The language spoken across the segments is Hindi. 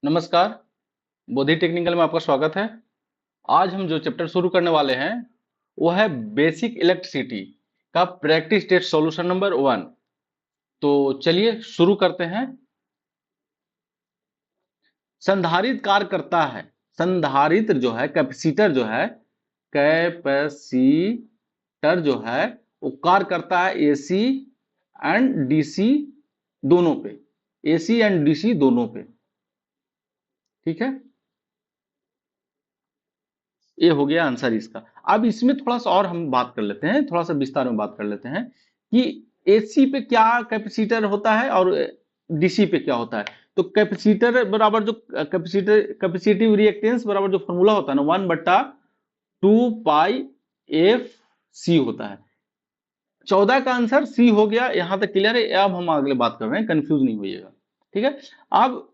नमस्कार। बोधि टेक्निकल में आपका स्वागत है। आज हम जो चैप्टर शुरू करने वाले हैं वो है बेसिक इलेक्ट्रिसिटी का प्रैक्टिस टेस्ट सॉल्यूशन नंबर 1। तो चलिए शुरू करते हैं। संधारित्र कार्य करता है। संधारित्र जो है, कैपेसिटर जो है, कैपेसिटर जो है वो कार्य करता है एसी एंड डीसी दोनों पे। एसी एंड डीसी दोनों पे, ठीक है। ये हो गया आंसर इसका। अब इसमें थोड़ा सा और हम बात कर लेते हैं, थोड़ा सा विस्तार में बात कर लेते हैं कि एसी पे क्या कैपेसिटर होता है और डीसी पे क्या होता है। तो कैपेसिटर बराबर जो कैपेसिटर कैपेसिटिव रिएक्टेंस बराबर जो फॉर्मूला होता है ना, 1/2 पाई एफ सी होता है। 14 का आंसर सी हो गया। यहां तक क्लियर है। अब हम अगले बात कर रहे हैं, कंफ्यूज नहीं होइएगा, ठीक है। अब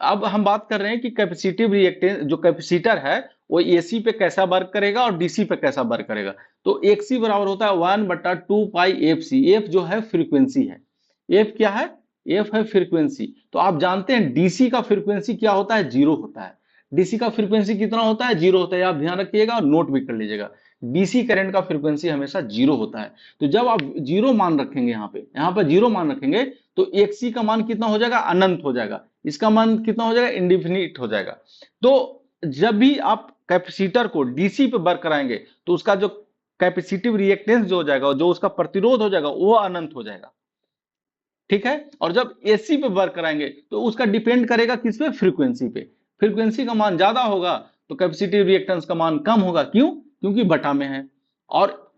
अब हम बात कर रहे हैं कि कैपेसिटिव रिएक्टेंस जो कैपेसिटर है वो एसी पे कैसा वर्क करेगा और डीसी पे कैसा वर्क करेगा। तो एक सी बराबर होता है 1/2 पाई एफ सी। एफ जो है फ्रीक्वेंसी है। एफ क्या है? एफ है फ्रीक्वेंसी। तो आप जानते हैं डीसी का फ्रीक्वेंसी क्या होता है? जीरो होता है। डीसी का फ्रीक्वेंसी कितना होता है? जीरो होता है। आप ध्यान रखिएगा और नोट भी कर लीजिएगा। डीसी करंट का फ्रीक्वेंसी हमेशा जीरो होता है। तो जब आप जीरो मान रखेंगे, यहाँ पे जीरो मान रखेंगे, तो एक सी का मान कितना हो जाएगा? अनंत हो जाएगा। इसका मान कितना हो जाएगा? इंडिफिनिट हो जाएगा। तो जब भी आप कैपेसिटर को डीसी पे वर्क कराएंगे तो उसका जो कैपेसिटिव रिएक्टेंस जो हो जाएगा, जो उसका प्रतिरोध हो जाएगा, वो अनंत हो जाएगा, ठीक है। और जब एसी पे वर्क कराएंगे तो उसका डिपेंड करेगा किस पे? फ्रीक्वेंसी पे। फ्रीक्वेंसी का मान ज्यादा होगा तो कैपेसिटिव रिएक्टेंस का मान कम होगा। क्यों? क्योंकि बटा में है। और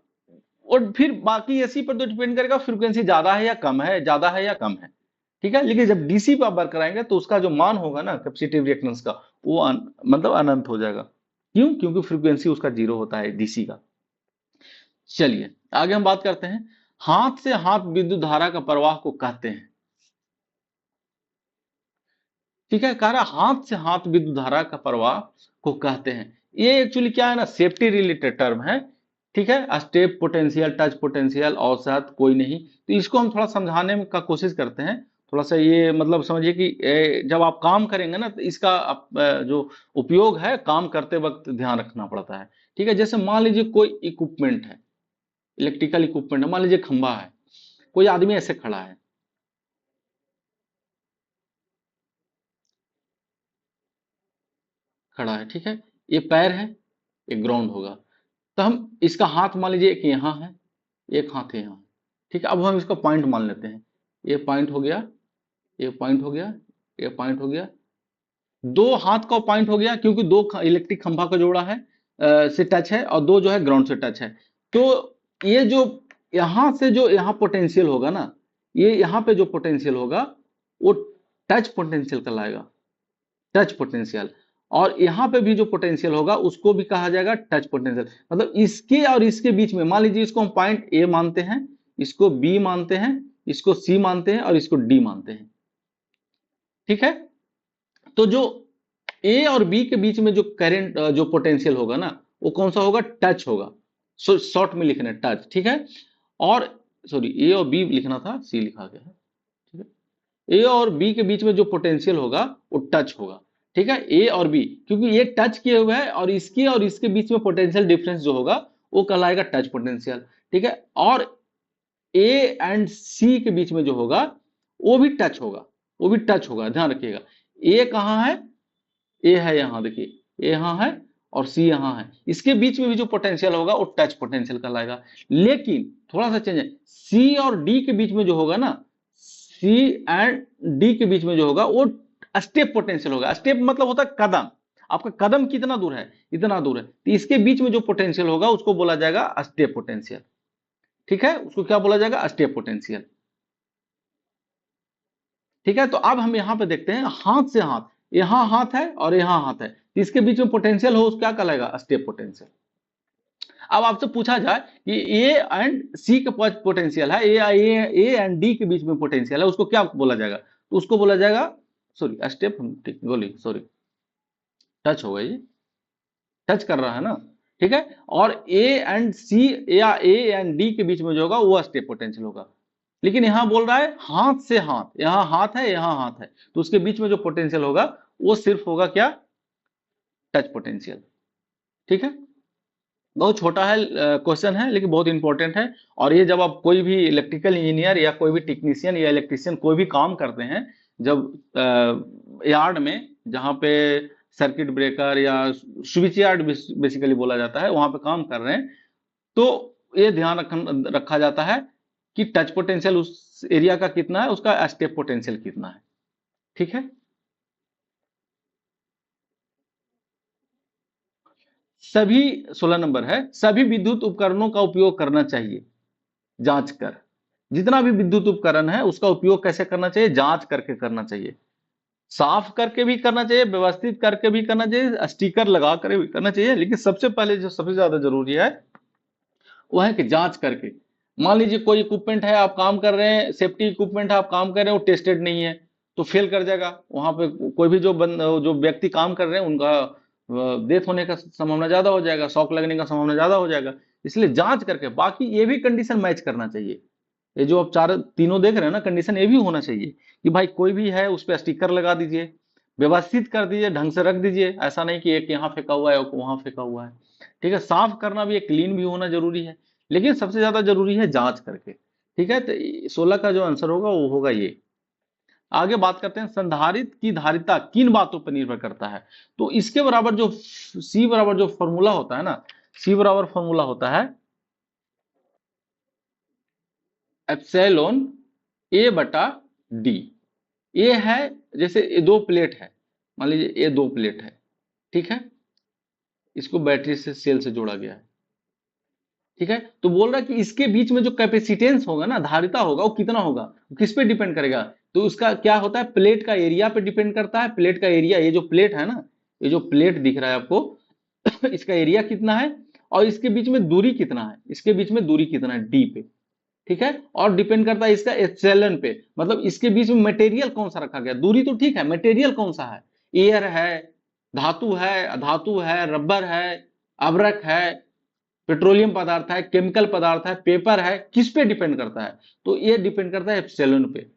और फिर बाकी एसी पर तो डिपेंड करेगा फ्रीक्वेंसी ज्यादा है या कम है, ज्यादा है या कम है, ठीक है। लेकिन जब डीसी पे आप वर्क कराएंगे तो उसका जो मान होगा ना कैपेसिटिव रिएक्टेंस का, वो मतलब अनंत हो जाएगा। क्यों? क्योंकि फ्रीक्वेंसी उसका जीरो होता है डीसी का। चलिए आगे हम बात करते हैं। हाथ से हाथ विद्युत धारा का प्रवाह को कहते हैं, ठीक है। कह रहा हाथ से हाथ विद्युत धारा का प्रवाह को कहते हैं। ये एक्चुअली क्या है ना, सेफ्टी रिलेटेड टर्म है, ठीक है। स्टेप पोटेंशियल, टच पोटेंशियल और साथ कोई नहीं। तो इसको हम थोड़ा समझाने का कोशिश करते हैं। थोड़ा सा ये मतलब समझिए कि जब आप काम करेंगे ना तो इसका जो उपयोग है काम करते वक्त ध्यान रखना पड़ता है, ठीक है। जैसे मान लीजिए कोई इक्विपमेंट है, इलेक्ट्रिकल इक्विपमेंट है, मान लीजिए खंभा है, कोई आदमी ऐसे खड़ा है, ठीक है। ये पैर है, ये ग्राउंड होगा। तो हम इसका हाथ मान लीजिए एक यहाँ है, एक हाथ है यहाँ, ठीक है। अब हम इसका पॉइंट मान लेते हैं। ये पॉइंट हो गया, ये पॉइंट हो गया, ये पॉइंट हो गया। दो हाथ का पॉइंट हो गया क्योंकि दो इलेक्ट्रिक खंभा का जोड़ा है, से टच है, और दो जो है ग्राउंड से टच है। तो ये जो यहां से जो यहाँ पोटेंशियल होगा ना, ये यहाँ पे जो पोटेंशियल होगा वो टच पोटेंशियल कहलाएगा, टच पोटेंशियल। और यहाँ पे भी जो पोटेंशियल होगा उसको भी कहा जाएगा टच पोटेंशियल। मतलब इसके और इसके बीच में, मान लीजिए इसको हम पॉइंट ए मानते हैं, इसको बी मानते हैं, इसको सी मानते हैं और इसको डी मानते हैं, ठीक है। तो जो ए और बी के बीच में जो करंट जो पोटेंशियल होगा ना, वो कौन सा होगा? टच होगा। शॉर्ट में लिखना है टच, ठीक है। और सॉरी, ए और बी लिखना था, सी लिखा गया है, ठीक है। ए और बी के बीच में जो पोटेंशियल होगा वो टच होगा, ठीक है। ए और बी, क्योंकि ये टच किए हुए हैं और इसके बीच में पोटेंशियल डिफरेंस जो होगा वो कहलाएगा टच पोटेंशियल, ठीक है। और ए एंड सी के बीच में जो होगा वो भी टच होगा, वो भी टच होगा, ध्यान रखिएगा। ए कहाँ है? ए है यहाँ, देखिए ए यहाँ है और सी यहाँ है। इसके बीच में भी जो पोटेंशियल होगा वो टच पोटेंशियल कहलाएगा। लेकिन थोड़ा सा चेंज है, सी और डी के बीच में जो होगा ना, सी एंड डी के बीच में जो होगा वो स्टेप पोटेंशियल होगा। स्टेप मतलब होता है कदम। आपका कदम कितना दूर है? इतना दूर है। तो इसके बीच में जो पोटेंशियल होगा उसको बोला जाएगा स्टेप पोटेंशियल, ठीक है। उसको क्या बोला जाएगा? स्टेप पोटेंशियल, ठीक है। तो अब हम यहाँ पे देखते हैं, हाथ से हाथ, यहाँ हाथ है और यहाँ हाथ है, तो इसके बीच में पोटेंशियल हो, उसको क्या कहलाएगा? Step potential. अब आपसे पूछा जाए कि ए एंड सी के पास पोटेंशियल है, ए एंड डी के बीच में पोटेंशियल है, उसको क्या बोला जाएगा? तो उसको बोला जाएगा, सॉरी स्टेप, ठीक बोली, सॉरी, टच होगा ये, टच कर रहा है ना, ठीक है। और ए एंड सी या ए एंड डी के बीच में जो होगा वो स्टेप पोटेंशियल होगा। लेकिन यहां बोल रहा है हाथ से हाथ, यहां हाथ है यहां हाथ है, तो उसके बीच में जो पोटेंशियल होगा वो सिर्फ होगा क्या, टच पोटेंशियल। ठीक है, बहुत छोटा है क्वेश्चन है लेकिन बहुत इंपॉर्टेंट है। और ये जब आप कोई भी इलेक्ट्रिकल इंजीनियर या कोई भी टेक्नीशियन या इलेक्ट्रिशियन कोई भी काम करते हैं, जब यार्ड में जहाँ पे सर्किट ब्रेकर या स्विच यार्ड बेसिकली बोला जाता है, वहां पे काम कर रहे हैं, तो ये ध्यान रखा जाता है कि टच पोटेंशियल उस एरिया का कितना है, उसका स्टेप पोटेंशियल कितना है। ठीक है, सभी 16 नंबर है, सभी विद्युत उपकरणों का उपयोग करना चाहिए जांच कर। जितना भी विद्युत उपकरण है उसका उपयोग कैसे करना चाहिए, जांच करके करना चाहिए। साफ करके भी करना चाहिए, व्यवस्थित करके भी करना चाहिए, स्टिकर लगा कर भी करना चाहिए, लेकिन सबसे पहले जो सबसे ज्यादा जरूरी है वो है कि जांच करके। मान लीजिए कोई इक्विपमेंट है, आप काम कर रहे हैं, सेफ्टी इक्विपमेंट है, आप काम कर रहे हैं, वो टेस्टेड नहीं है तो फेल कर जाएगा। वहां पे कोई भी जो व्यक्ति काम कर रहे हैं उनका डेथ होने का संभावना ज्यादा हो जाएगा, शॉक लगने का संभावना ज्यादा हो जाएगा। इसलिए जांच करके, बाकी ये भी कंडीशन मैच करना चाहिए। ये जो आप चार तीनों देख रहे हैं ना, कंडीशन ये भी होना चाहिए कि भाई कोई भी है उस पर स्टिकर लगा दीजिए, व्यवस्थित कर दीजिए, ढंग से रख दीजिए। ऐसा नहीं कि एक यहाँ फेंका हुआ है एक वहां फेंका हुआ है। ठीक है, साफ करना भी, एक क्लीन भी होना जरूरी है, लेकिन सबसे ज्यादा जरूरी है जांच करके। ठीक है, तो 16 का जो आंसर होगा वो होगा ये। आगे बात करते हैं, संधारित्र की धारिता किन बातों पर निर्भर करता है। तो इसके बराबर जो सी बराबर जो फॉर्मूला होता है ना, सी बराबर फॉर्मूला होता है एप्सिलॉन ए बटा डी। ए है, जैसे ये दो प्लेट है, मान लीजिए ये दो प्लेट है, ठीक है, इसको बैटरी से सेल से जोड़ा गया है। ठीक है, तो बोल रहा है कि इसके बीच में जो कैपेसिटेंस होगा ना, धारिता होगा, वो कितना होगा, वो किस पे डिपेंड करेगा। तो उसका क्या होता है, प्लेट का एरिया पे डिपेंड करता है। प्लेट का एरिया, ये जो प्लेट है ना, ये जो प्लेट दिख रहा है आपको इसका एरिया कितना है, और इसके बीच में दूरी कितना है, इसके बीच में दूरी कितना है डी पे। ठीक है, और डिपेंड करता है इसका एप्सिलॉन पे, मतलब इसके बीच में मटेरियल कौन सा रखा गया। दूरी तो ठीक है, मटेरियल कौन सा है, एयर है, धातु है, अधातु है, रबर है, अब्रक है, पेट्रोलियम पदार्थ है, केमिकल पदार्थ है, पेपर है, किस पे डिपेंड करता है, तो ये डिपेंड करता है एप्सिलॉन पे।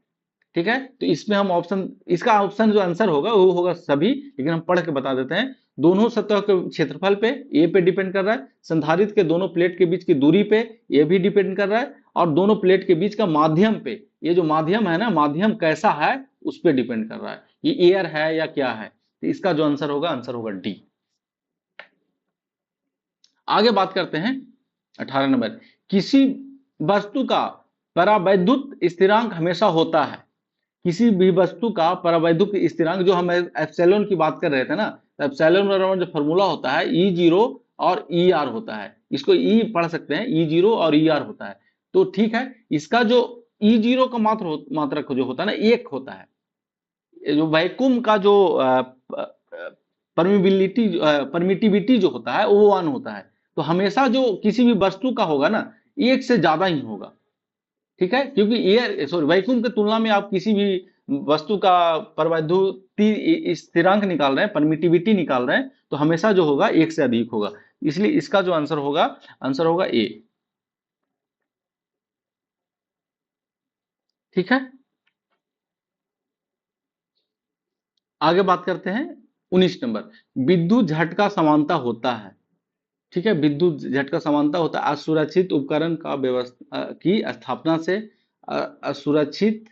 ठीक है, तो इसमें हम ऑप्शन, इसका ऑप्शन जो आंसर होगा वो होगा सभी, लेकिन हम पढ़ के बता देते हैं। दोनों सतह के क्षेत्रफल पे, ए पे डिपेंड कर रहा है। संधारित्र के दोनों प्लेट के बीच की दूरी पे, ये भी डिपेंड कर रहा है। और दोनों प्लेट के बीच का माध्यम पे, ये जो माध्यम है ना, माध्यम कैसा है उस पर डिपेंड कर रहा है, ये एयर है या क्या है। तो इसका जो आंसर होगा, आंसर होगा डी। आगे बात करते हैं 18 नंबर, किसी वस्तु का परावैद्युत स्थिरांक हमेशा होता है। किसी भी वस्तु का परावैद्युत स्थिरांक, जो हम एप्सिलॉन की बात कर रहे थे ना, तो एप्सिलॉन बराबर जो फॉर्मूला होता है ई जीरो और ई आर होता है। इसको ई पढ़ सकते हैं, ई जीरो और ई आर होता है। तो ठीक है, इसका जो ई जीरो का मात्रक जो होता है ना, एक होता है। ये जो वैक्यूम का जो परमिटिविटी जो होता है वो 1 होता है। तो हमेशा जो किसी भी वस्तु का होगा ना, एक से ज्यादा ही होगा। ठीक है, क्योंकि एयर सॉरी वैक्यूम की तुलना में आप किसी भी वस्तु का परवैद्युति स्थिरांक निकाल रहे हैं, परमिटिविटी निकाल रहे हैं, तो हमेशा जो होगा एक से अधिक होगा। इसलिए इसका जो आंसर होगा, आंसर होगा ए। ठीक है, आगे बात करते हैं 19 नंबर, विद्युत झटका समानता होता है। ठीक है, विद्युत झटका समानता होता है असुरक्षित उपकरण का व्यवस्था की स्थापना से, असुरक्षित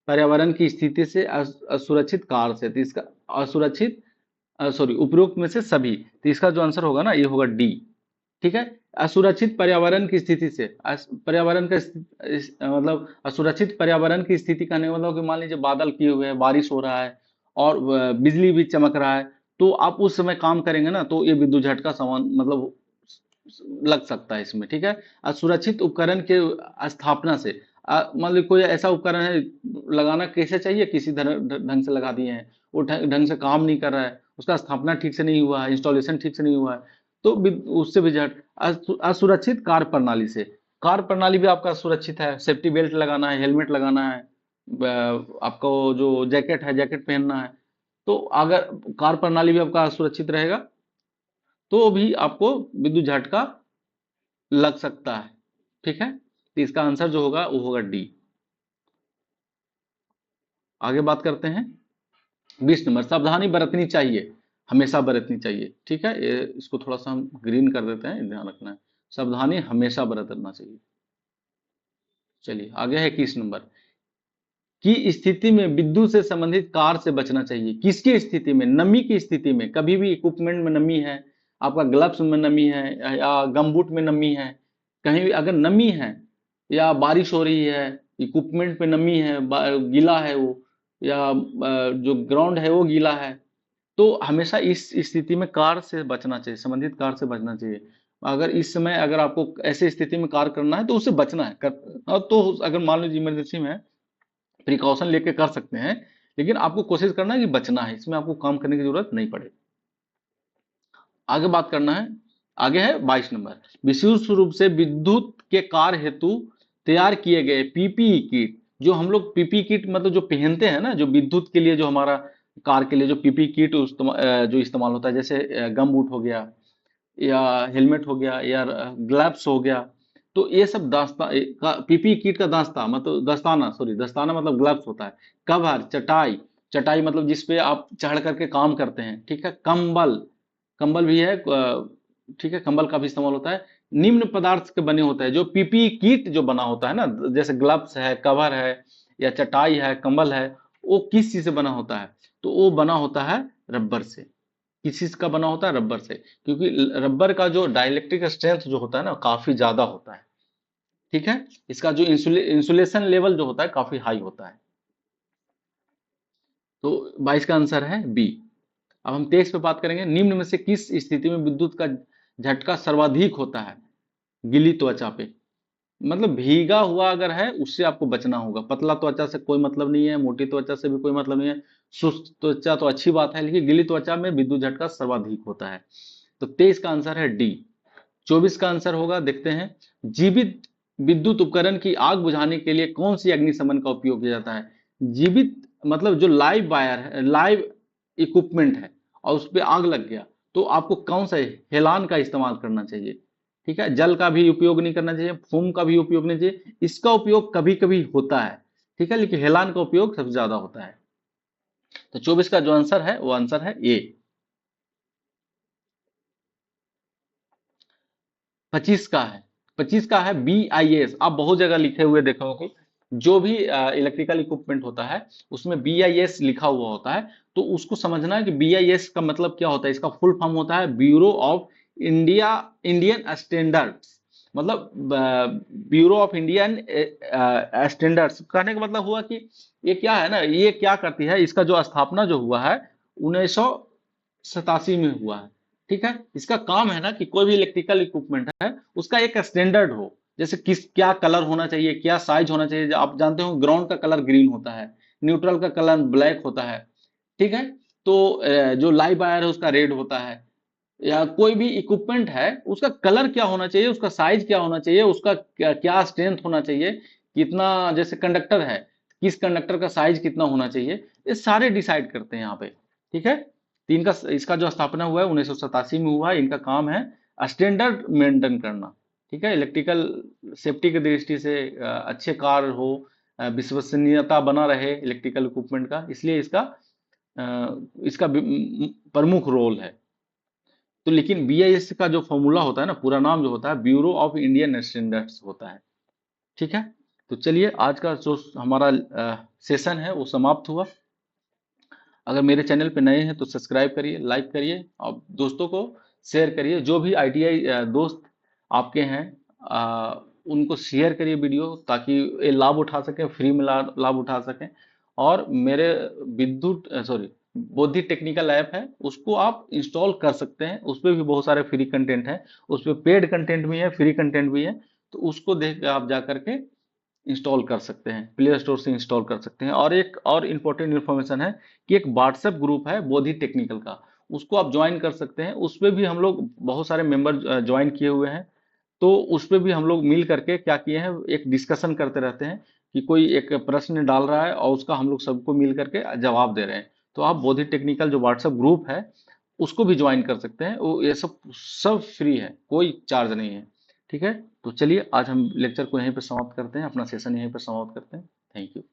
पर्यावरण की स्थिति से, असुरक्षित कार्य से। तो इसका असुरक्षित सॉरी उपरोक्त में से सभी, तो इसका जो आंसर होगा ना, ये होगा डी। ठीक है, असुरक्षित पर्यावरण की स्थिति से, पर्यावरण का मतलब असुरक्षित पर्यावरण की स्थिति कहने का मतलब कि मान लीजिए बादल किए हुए हैं, बारिश हो रहा है और बिजली भी चमक रहा है, तो आप उस समय काम करेंगे ना, तो ये विद्युत झटका समान मतलब लग सकता है इसमें। ठीक है, असुरक्षित उपकरण के स्थापना से, मान लीजिए कोई ऐसा उपकरण है, लगाना कैसे चाहिए, किसी ढंग से लगा दिए हैं, वो ढंग से काम नहीं कर रहा है, उसका स्थापना ठीक से नहीं हुआ है, इंस्टॉलेशन ठीक से नहीं हुआ है, तो उससे भी झट असुरक्षित कार्य प्रणाली से। कार्य प्रणाली भी आपका सुरक्षित है, सेफ्टी बेल्ट लगाना है, हेलमेट लगाना है, आपको जो जैकेट है जैकेट पहनना है, तो अगर कार्य प्रणाली भी आपका सुरक्षित रहेगा तो भी आपको विद्युत झटका लग सकता है। ठीक है, तो इसका आंसर जो होगा वो होगा डी। आगे बात करते हैं 20 नंबर, सावधानी बरतनी चाहिए, हमेशा बरतनी चाहिए। ठीक है, ये इसको थोड़ा सा हम ग्रीन कर देते हैं, ध्यान रखना है, सावधानी हमेशा बरतना चाहिए। चलिए आगे है 21 नंबर, की स्थिति में विद्युत से संबंधित कार्य से बचना चाहिए। किसकी स्थिति में? नमी की स्थिति में। कभी भी इक्विपमेंट में नमी है, आपका ग्लव्स में नमी है या गमबूट में नमी है, कहीं भी अगर नमी है या बारिश हो रही है, इक्विपमेंट पे नमी है, गीला है वो, या जो ग्राउंड है वो गीला है, तो हमेशा इस स्थिति में कार से बचना चाहिए, संबंधित कार से बचना चाहिए। अगर इस समय अगर आपको ऐसे स्थिति में कार्य करना है तो उससे बचना है तो अगर मान लीजिए इमरजेंसी में प्रिकॉशन लेके कर सकते हैं, लेकिन आपको कोशिश करना है कि बचना है, इसमें आपको काम करने की जरूरत नहीं पड़े। आगे बात करना है, आगे है 22 नंबर, विशेष रूप से विद्युत के कार्य हेतु तैयार किए गए पीपीई किट। जो हम लोग पीपीई किट मतलब जो पहनते हैं ना, जो विद्युत के लिए, जो हमारा कार के लिए जो पीपीई किट जो इस्तेमाल होता है, जैसे गम बूट हो गया या हेलमेट हो गया या ग्लव्स हो गया, तो ये सब पीपी किट का दास्ता मतलब दस्ताना, सॉरी दस्ताना मतलब ग्लव्स होता है। कवर, चटाई, चटाई मतलब जिसपे आप चढ़ करके काम करते हैं। ठीक है, कंबल, कंबल भी है, ठीक है, कंबल का भी इस्तेमाल होता है। निम्न पदार्थ के बने होते हैं जो पीपी किट जो बना होता है ना, जैसे ग्लव्स है, कवर है या चटाई है, कंबल है, वो किस चीज से बना होता है? तो वो बना होता है रबर से। किस चीज का बना होता है? रबर से, क्योंकि रबर का जो डाइलेक्ट्रिक स्ट्रेंथ जो होता है ना काफी ज्यादा होता है। ठीक है, इसका जो इंसुलेशन लेवल जो होता है काफी हाई होता है। तो 22 का आंसर है बी। अब हम 23 पे बात करेंगे, निम्न में से किस स्थिति में विद्युत का झटका सर्वाधिक होता है? गीली त्वचा पे, मतलब भीगा हुआ अगर है उससे आपको बचना होगा। पतला त्वचा से कोई मतलब नहीं है, मोटी त्वचा से भी कोई मतलब नहीं है, शुष्क त्वचा तो अच्छी बात है, लेकिन गीली त्वचा में विद्युत झटका सर्वाधिक होता है। तो 23 का आंसर है डी। 24 का आंसर होगा, देखते हैं, जीवित विद्युत उपकरण की आग बुझाने के लिए कौन सी अग्निशमन का उपयोग किया जाता है? जीवित मतलब जो लाइव वायर है, लाइव इक्विपमेंट है और उस पर आग लग गया, तो आपको कौन सा हेलान का इस्तेमाल करना चाहिए। ठीक है, जल का भी उपयोग नहीं करना चाहिए, फोम का भी उपयोग नहीं चाहिए, इसका उपयोग कभी कभी होता है। ठीक है, लेकिन हेलान का उपयोग सबसे ज्यादा होता है। तो 24 का जो आंसर है वो आंसर है ए। 25 का है, 25 का है BIS। आप बहुत जगह लिखे हुए देखो होंगे, जो भी इलेक्ट्रिकल इक्विपमेंट होता है उसमें BIS लिखा हुआ होता है। तो उसको समझना है कि BIS का मतलब क्या होता है। इसका फुल फॉर्म होता है ब्यूरो ऑफ इंडियन स्टैंडर्ड्स, मतलब ब्यूरो ऑफ इंडियन स्टैंडर्ड्स। कहने का मतलब हुआ कि ये क्या है ना, ये क्या करती है, इसका जो स्थापना जो हुआ है 1987 में हुआ है। ठीक है, इसका काम है ना कि कोई भी इलेक्ट्रिकल इक्विपमेंट है उसका एक स्टैंडर्ड हो, जैसे किस क्या कलर होना चाहिए, क्या साइज होना चाहिए। आप जानते हो ग्राउंड का कलर ग्रीन होता है, न्यूट्रल का कलर ब्लैक होता है। ठीक है, तो जो लाइव वायर है उसका रेड होता है, या कोई भी इक्विपमेंट है उसका कलर क्या होना चाहिए, उसका साइज क्या होना चाहिए, उसका क्या स्ट्रेंथ होना चाहिए, कितना, जैसे कंडक्टर है, किस कंडक्टर का साइज कितना होना चाहिए, ये सारे डिसाइड करते हैं यहाँ पे। ठीक है, तीन का इसका जो स्थापना हुआ है 1987 में हुआ है। इनका काम है स्टैंडर्ड मेंटेन करना। ठीक है, इलेक्ट्रिकल सेफ्टी की दृष्टि से अच्छे कार्य हो, विश्वसनीयता बना रहे इलेक्ट्रिकल इक्विपमेंट का, इसलिए इसका प्रमुख रोल है। तो लेकिन BIS का जो फॉर्मूला होता है ना, पूरा नाम जो होता है ब्यूरो ऑफ इंडियन स्टैंडर्ड्स होता है। ठीक है, तो चलिए आज का जो हमारा सेशन है वो समाप्त हुआ। अगर मेरे चैनल पे नए हैं तो सब्सक्राइब करिए, लाइक करिए और दोस्तों को शेयर करिए। जो भी ITI दोस्त आपके हैं उनको शेयर करिए वीडियो, ताकि ये लाभ उठा सकें, फ्री में लाभ उठा सकें। और मेरे विद्युत सॉरी बोधि टेक्निकल ऐप है, उसको आप इंस्टॉल कर सकते हैं। उस पर भी बहुत सारे फ्री कंटेंट हैं, उस पर पेड कंटेंट भी है, फ्री कंटेंट भी है। तो उसको देख के आप जा करके इंस्टॉल कर सकते हैं, प्ले स्टोर से इंस्टॉल कर सकते हैं। और एक और इम्पोर्टेंट इन्फॉर्मेशन है कि एक व्हाट्सएप ग्रुप है बोधि टेक्निकल का, उसको आप ज्वाइन कर सकते हैं। उस पर भी हम लोग बहुत सारे मेंबर ज्वाइन किए हुए हैं। तो उस पर भी हम लोग मिल करके क्या किए हैं, एक डिस्कशन करते रहते हैं कि कोई एक प्रश्न डाल रहा है और उसका हम लोग सबको मिल करके जवाब दे रहे हैं। तो आप बोधि टेक्निकल जो व्हाट्सएप ग्रुप है उसको भी ज्वाइन कर सकते हैं। वो ये सब सब फ्री है, कोई चार्ज नहीं है। ठीक है, तो चलिए आज हम लेक्चर को यहीं पर समाप्त करते हैं, अपना सेशन यहीं पर समाप्त करते हैं। Thank you.